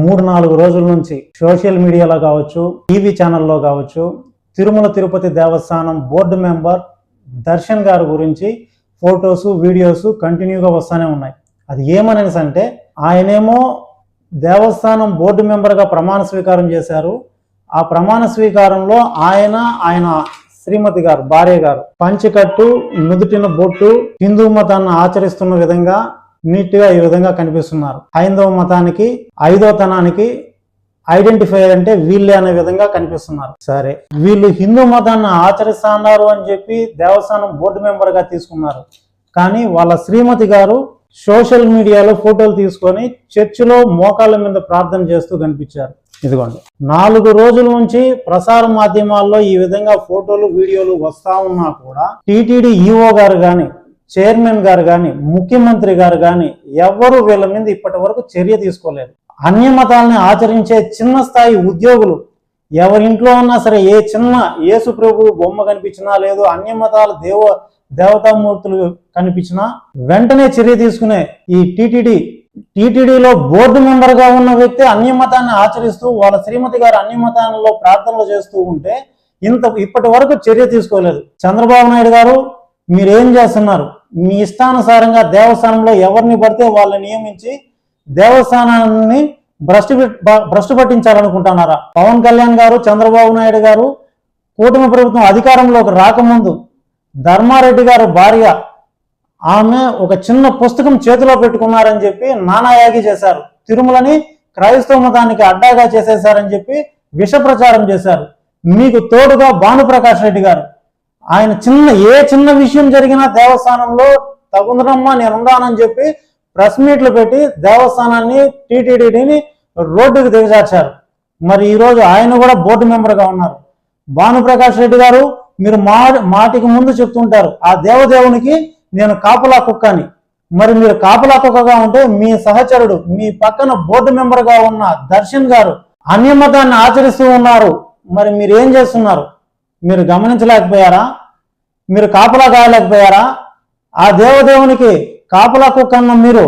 3-4 రోజుల నుంచి సోషల్ మీడియాలో కావచ్చు, టీవీ ఛానల్లో కావచ్చు, తిరుమల తిరుపతి దేవస్థానం బోర్డు మెంబర్ దర్శన్ గారి గురించి ఫొటోస్, వీడియోస్ కంటిన్యూగా వస్తూనే ఉన్నాయి. అది ఏమనేసి అంటే, ఆయనేమో దేవస్థానం బోర్డు మెంబర్గా ప్రమాణ స్వీకారం చేశారు. ఆ ప్రమాణ స్వీకారంలో ఆయన శ్రీమతి గారు, భార్య గారు పంచకట్టు, నుదుటిన బొట్టు, హిందూ మతాన్ని ఆచరిస్తున్న విధంగా నీట్గా ఈ విధంగా కనిపిస్తున్నారు. హైందవ మతానికి, ఐదోతనానికి ఐడెంటిఫై అంటే వీళ్ళే అనే విధంగా కనిపిస్తున్నారు. సరే, వీళ్ళు హిందూ మతాన్ని ఆచరిస్తున్నారు అని చెప్పి దేవస్థానం బోర్డు మెంబర్ గా తీసుకున్నారు. కానీ వాళ్ళ శ్రీమతి గారు సోషల్ మీడియాలో ఫోటోలు తీసుకొని చర్చిలో మోకాళ్ళ మీద ప్రార్థన చేస్తూ కనిపించారు. ఇదిగోండి, 4 రోజుల నుంచి ప్రసార మాధ్యమాల్లో ఈ విధంగా ఫోటోలు, వీడియోలు వస్తా ఉన్నా కూడా టీటీడీ ఈఓ గారు కానీ, చైర్మన్ గారు కానీ, ముఖ్యమంత్రి గారు కానీ ఎవరు వీళ్ళ మీద ఇప్పటి వరకు చర్య తీసుకోలేదు. అన్య మతాలని ఆచరించే చిన్న స్థాయి ఉద్యోగులు ఎవరింట్లో ఉన్నా సరే, ఏ చిన్న యేసు ప్రభు బొమ్మ కనిపించినా, లేదు అన్య మతాల దేవతామూర్తులు కనిపించినా వెంటనే చర్య తీసుకునే ఈ టీటీడీలో బోర్డు మెంబర్ గా ఉన్న వ్యక్తి అన్య మతాన్ని ఆచరిస్తూ వాళ్ళ శ్రీమతి గారు అన్య మతాల్లో ప్రార్థనలు చేస్తూ ఉంటే ఇప్పటి వరకు చర్య తీసుకోలేదు. చంద్రబాబు నాయుడు గారు, మీరేం చేస్తున్నారు? మీ ఇష్టానుసారంగా దేవస్థానంలో ఎవరిని పడితే వాళ్ళని నియమించి దేవస్థానాన్ని భ్రష్టు పట్టించాలనుకుంటున్నారా? పవన్ కళ్యాణ్ గారు, చంద్రబాబు నాయుడు గారు కూటమి ప్రభుత్వం అధికారంలోకి రాకముందు ధర్మారెడ్డి గారు భార్య, ఆమె ఒక చిన్న పుస్తకం చేతిలో పెట్టుకున్నారని చెప్పి నానాయాగి చేశారు. తిరుమలని క్రైస్తవ మతానికి అడ్డాగా చేసేశారని చెప్పి విష ప్రచారం చేశారు. మీకు తోడుగా భానుప్రకాష్ రెడ్డి గారు, ఆయన ఏ చిన్న విషయం జరిగినా దేవస్థానంలో తగుందరమ్మా నేనున్నానని చెప్పి ప్రెస్ మీట్లు పెట్టి దేవస్థానాన్ని, టీటీడీని రోడ్డుకు దిగజార్చారు. మరి ఈరోజు ఆయన కూడా బోర్డు మెంబర్గా ఉన్నారు. భానుప్రకాష్ రెడ్డి గారు, మీరు మాటికి ముందు చెప్తుంటారు, ఆ దేవదేవునికి నేను కాపలా కుక్క అని. మరి మీరు కాపలా కుక్కగా ఉంటే మీ సహచరుడు, మీ పక్కన బోర్డు మెంబర్గా ఉన్న దర్శన్ గారు అన్యమతాన్ని ఆచరిస్తూ ఉన్నారు. మరి మీరు ఏం చేస్తున్నారు? మీరు గమనించలేకపోయారా? మీరు కాపలా కాయలేకపోయారా? ఆ దేవదేవునికి కాపలా కుక్క అన్న మీరు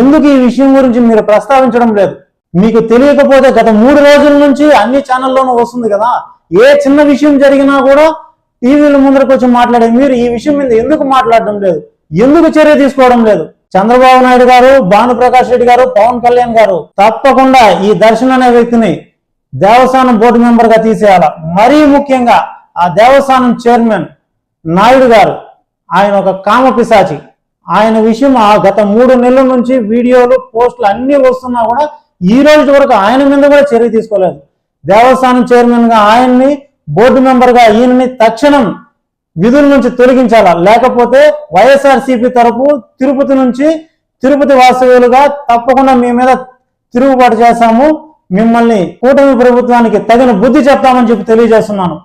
ఎందుకు ఈ విషయం గురించి మీరు ప్రస్తావించడం లేదు? మీకు తెలియకపోతే గత 3 రోజుల నుంచి అన్ని ఛానల్లోనూ వస్తుంది కదా, ఏ చిన్న విషయం జరిగినా కూడా టీవీల ముందరకు వచ్చి మాట్లాడే మీరు ఈ విషయం మీద ఎందుకు మాట్లాడడం లేదు? ఎందుకు చర్య తీసుకోవడం లేదు? చంద్రబాబు నాయుడు గారు, భానుప్రకాష్ రెడ్డి గారు, పవన్ కళ్యాణ్ గారు తప్పకుండా ఈ దర్శన్ అనే వ్యక్తిని దేవస్థానం బోర్డు మెంబర్ గా తీసేయాల. మరీ ముఖ్యంగా ఆ దేవస్థానం చైర్మన్ నాయుడు గారు, ఆయన ఒక కామ పిశాచి. ఆయన విషయం గత 3 నెలల నుంచి వీడియోలు, పోస్టులు అన్ని వస్తున్నా కూడా ఈ రోజు వరకు ఆయన మీద కూడా చర్య తీసుకోలేదు. దేవస్థానం చైర్మన్ గా ఆయన్ని, బోర్డు మెంబర్ గా ఈయనని తక్షణం విధుల నుంచి తొలగించాలా, లేకపోతే వైఎస్ఆర్సీపీ తరపు తిరుపతి వాస్తవ్యులుగా తప్పకుండా మీ మీద తిరుగుబాటు చేస్తాము, మిమ్మల్ని కూటమి ప్రభుత్వానికి తగిన బుద్ధి చెప్తామని చెప్పి తెలియజేస్తున్నాను.